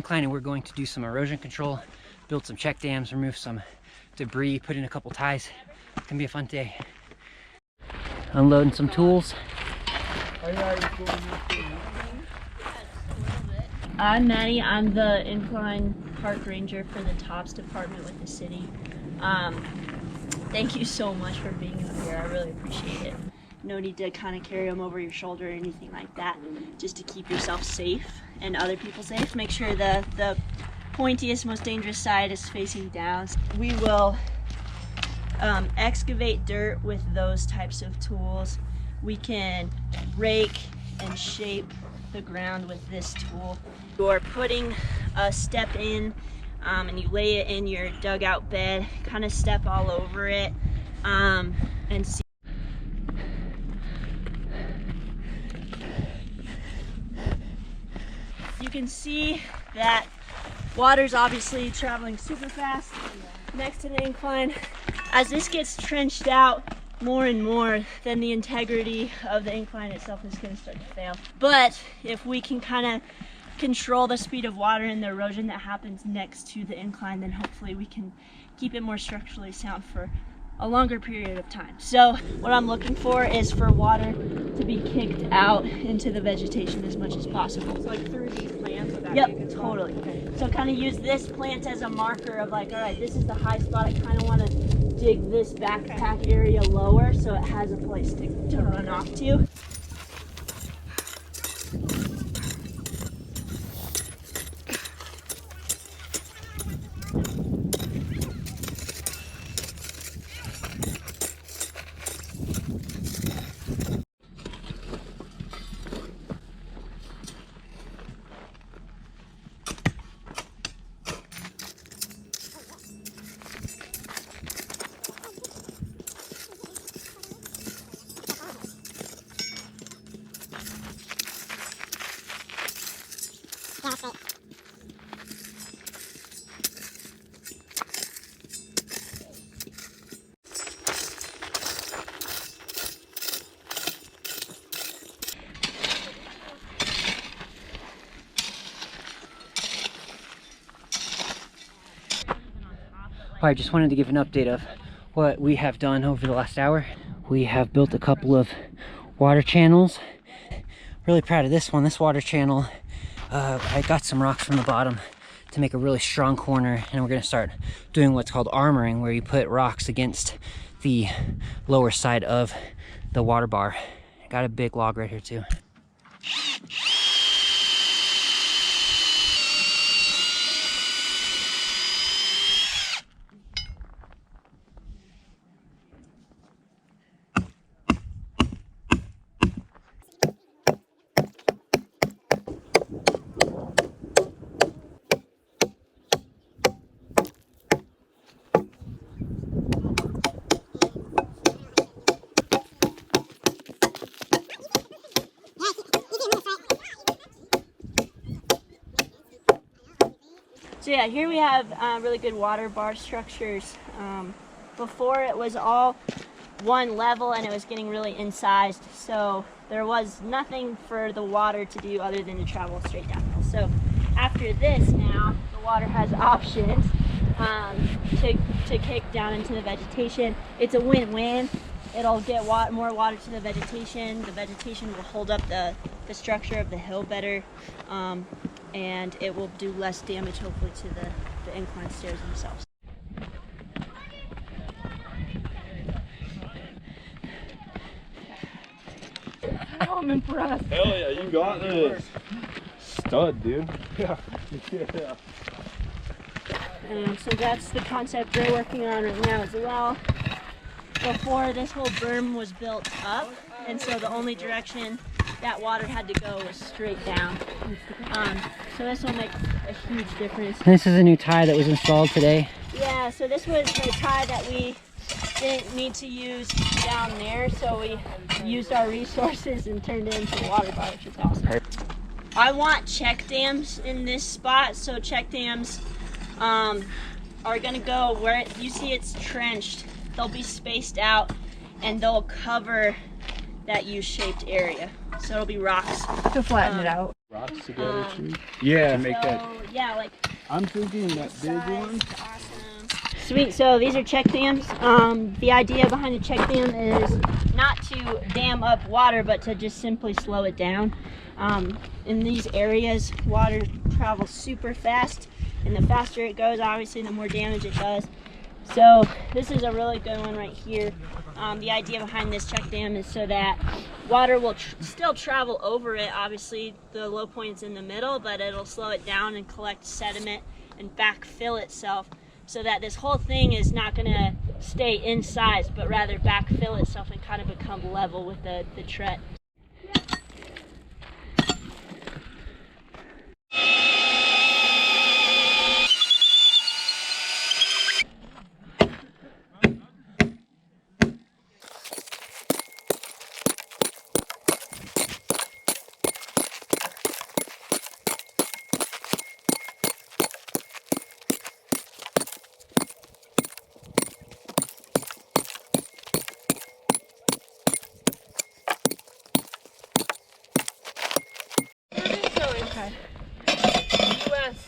incline, and we're going to do some erosion control, build some check dams, remove some debris, put in a couple ties. It's gonna be a fun day. Unloading some tools. I'm Maddie. I'm the Incline Park Ranger for the Tops Department with the city. Thank you so much for being up here. I really appreciate it. No need to kind of carry them over your shoulder or anything like that, just to keep yourself safe and other people safe. Make sure the pointiest, most dangerous side is facing down. We will excavate dirt with those types of tools. We can rake and shape the ground with this tool. You're putting a step in and you lay it in your dugout bed, kind of step all over it and see. You can see that water's obviously traveling super fast next to the incline. As this gets trenched out more and more, then the integrity of the incline itself is going to start to fail. But if we can kind of control the speed of water and the erosion that happens next to the incline, then hopefully we can keep it more structurally sound for a longer period of time. So what I'm looking for is for water to be kicked out into the vegetation as much as possible. So like through these plants? Yep, totally. Okay. So kind of use this plant as a marker of like, all right, this is the high spot. I kind of want to dig this backpack area lower so it has a place to run off to. Alright, just wanted to give an update of what we have done over the last hour. We have built a couple of water channels. Really proud of this one. This water channel, I got some rocks from the bottom to make a really strong corner, and we're going to start doing what's called armoring, where you put rocks against the lower side of the water bar. Got a big log right here too. So yeah, here we have really good water bar structures. Before it was all one level and it was getting really incised, so there was nothing for the water to do other than to travel straight downhill. So after this now, the water has options to kick down into the vegetation. It's a win-win. It'll get more water to the vegetation. The vegetation will hold up the structure of the hill better. And it will do less damage, hopefully, to the incline stairs themselves. I'm impressed. Hell yeah, you got this. Stud, dude. Yeah. Yeah. So that's the concept we're working on right now as well. Before, this whole berm was built up, and so the only direction that water had to go was straight down. So this will make a huge difference. This is a new tie that was installed today. Yeah, so this was the tie that we didn't need to use down there, so we used our resources and turned it into a water bar, which is awesome. I want check dams in this spot, so check dams are gonna go where you see it's trenched. They'll be spaced out and they'll cover that U-shaped area. So it'll be rocks. To flatten it out. Rocks together too? Yeah. To make that. Yeah, like. I'm thinking that big one. Awesome. Sweet, so these are check dams. The idea behind a check dam is not to dam up water, but to just simply slow it down. In these areas, water travels super fast, and the faster it goes, obviously, the more damage it does. So this is a really good one right here. The idea behind this check dam is so that water will still travel over it. Obviously, the low point's in the middle, but it'll slow it down and collect sediment and backfill itself, so that this whole thing is not going to stay in size, but rather backfill itself and kind of become level with the tread.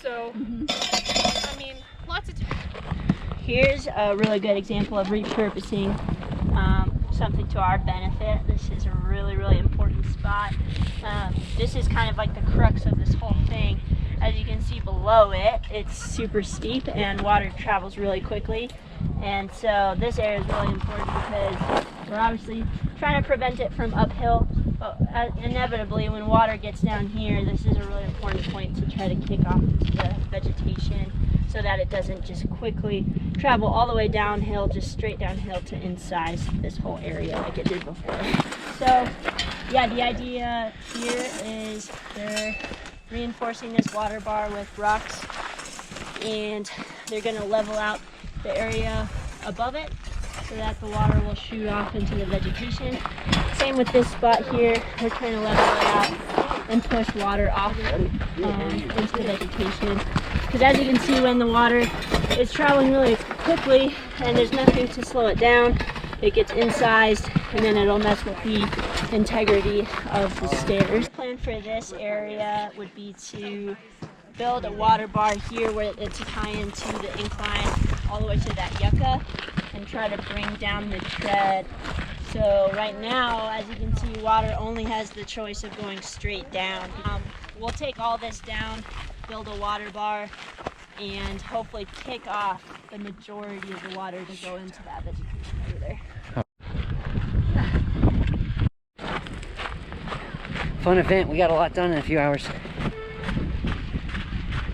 So, I mean, lots of Here's a really good example of repurposing something to our benefit. This is a really, really important spot. This is kind of like the crux of this whole thing. As you can see below it, it's super steep and water travels really quickly. And so this area is really important because we're obviously trying to prevent it from uphill. But inevitably, when water gets down here, this is a really important point to try to kick off into the vegetation so that it doesn't just quickly travel all the way downhill, just straight downhill to incise this whole area like it did before. So, yeah, the idea here is they're reinforcing this water bar with rocks, and they're going to level out the area above it so that the water will shoot off into the vegetation. Same with this spot here, we're trying to level it out and push water off into the vegetation. Because as you can see, when the water is traveling really quickly and there's nothing to slow it down, it gets incised and then it'll mess with the integrity of the stairs. The plan for this area would be to build a water bar here where it's tie into the incline all the way to that yucca and try to bring down the tread. So right now, as you can see, water only has the choice of going straight down. We'll take all this down, build a water bar, and hopefully kick off the majority of the water to go into that vegetation over there. Fun event. We got a lot done in a few hours.